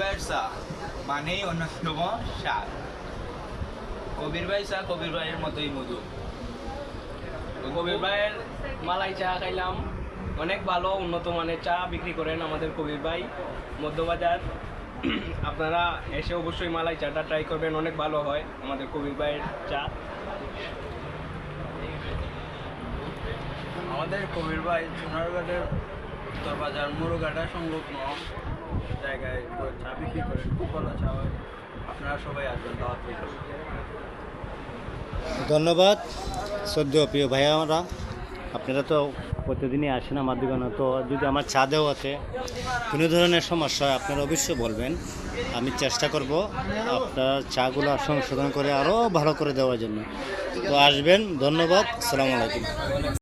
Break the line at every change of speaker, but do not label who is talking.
ভাইয়ের চা মানেই অন্যতম স্বাদ। কবির ভাই চা কবির ভাইয়ের মতোই মধু।
কবির ভাইয়ের মালাই চা খাইলাম, অনেক ভালো উন্নত মানের চা বিক্রি করেন আমাদের কবির ভাই মধ্যবাজার। আপনারা এসে অবশ্যই মালাই চাটা ট্রাই করবেন, অনেক ভালো হয় আমাদের কবির ভাইয়ের চা।
আমাদের কবির ভাই সোনারঘাটের উত্তর বাজার মুরুঘাটা সংলগ্ন জায়গায় চা বিক্রি করেন, খুব ভালো চা হয়। আপনারা সবাই আসবেন, দাওয়াত রইল।
ধন্যবাদ সদ্য প্রিয় ভাইয়ারা, আপনারা তো প্রতিদিনই আসেন আমার দোকানে। তো যদি আমার চা দেওয়াতে কোনো ধরনের সমস্যা হয় আপনারা অবশ্যই বলবেন, আমি চেষ্টা করব আপনার চাগুলো সংশোধন করে আরও ভালো করে দেওয়ার জন্য। তো আসবেন, ধন্যবাদ, আসসালামু আলাইকুম।